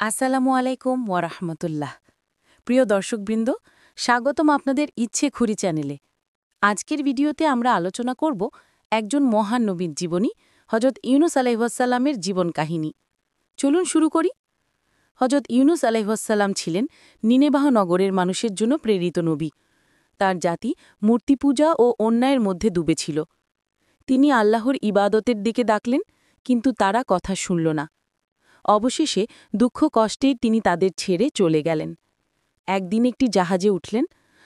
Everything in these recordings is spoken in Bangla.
আসসালামু আলাইকুম ওয়ারাহমতুল্লাহ। প্রিয় দর্শকবৃন্দ, স্বাগতম আপনাদের ইচ্ছে খুরি চ্যানেলে। আজকের ভিডিওতে আমরা আলোচনা করব একজন মহান নবীর জীবনী, হজরত ইউনুস আলাইহিসসালামের জীবন কাহিনী। চলুন শুরু করি। হজরত ইউনুস আলাইহিসসালাম ছিলেন নিনেবাহ নগরের মানুষের জন্য প্রেরিত নবী। তার জাতি মূর্তি পূজা ও অন্যায়ের মধ্যে ডুবেছিল। তিনি আল্লাহর ইবাদতের দিকে ডাকলেন, কিন্তু তারা কথা শুনল না। অবশেষে দুঃখ কষ্টেই তিনি তাদের ছেড়ে চলে গেলেন। একদিন একটি জাহাজে উঠলেন।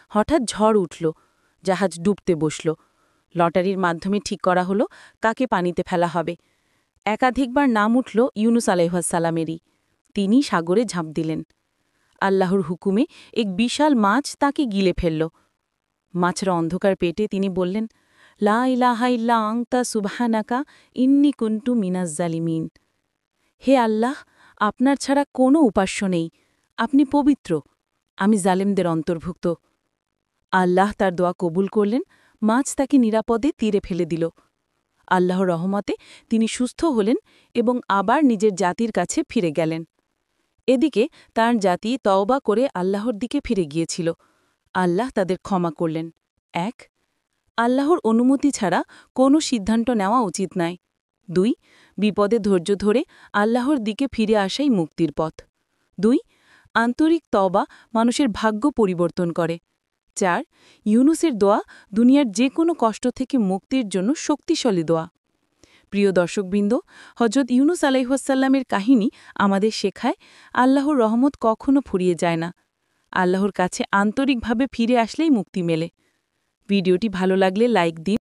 হঠাৎ ঝড় উঠল, জাহাজ ডুবতে বসল। লটারির মাধ্যমে ঠিক করা হলো কাকে পানিতে ফেলা হবে। একাধিকবার নাম উঠল ইউনুস আলাইহিসসালামেরই। তিনি সাগরে ঝাঁপ দিলেন। আল্লাহর হুকুমে এক বিশাল মাছ তাকে গিলে ফেলল। মাছের অন্ধকার পেটে তিনি বললেন, লা ইলাহা ইল্লা আনতা সুবহানাকা ইন্নী কুনতু মিনাজ জালিমিন। হে আল্লাহ, আপনার ছাড়া কোনো উপাস্য নেই, আপনি পবিত্র, আমি জালেমদের অন্তর্ভুক্ত। আল্লাহ তার দোয়া কবুল করলেন। মাছ তাকে নিরাপদে তীরে ফেলে দিল। আল্লাহর রহমতে তিনি সুস্থ হলেন এবং আবার নিজের জাতির কাছে ফিরে গেলেন। এদিকে তার জাতি তওবা করে আল্লাহর দিকে ফিরে গিয়েছিল। আল্লাহ তাদের ক্ষমা করলেন। ১. আল্লাহর অনুমতি ছাড়া কোনো সিদ্ধান্ত নেওয়া উচিত নয়। ২. বিপদে ধৈর্য ধরে আল্লাহর দিকে ফিরে আসাই মুক্তির পথ। ২. আন্তরিক তওবা মানুষের ভাগ্য পরিবর্তন করে। ৪. ইউনুসের দোয়া দুনিয়ার যে কোনো কষ্ট থেকে মুক্তির জন্য শক্তিশালী দোয়া। প্রিয় দর্শকবৃন্দ, হজরত ইউনুস আলাইহিসসালামের কাহিনী আমাদের শেখায় আল্লাহর রহমত কখনো ফুরিয়ে যায় না। আল্লাহর কাছে আন্তরিকভাবে ফিরে আসলেই মুক্তি মেলে। ভিডিওটি ভালো লাগলে লাইক দিন।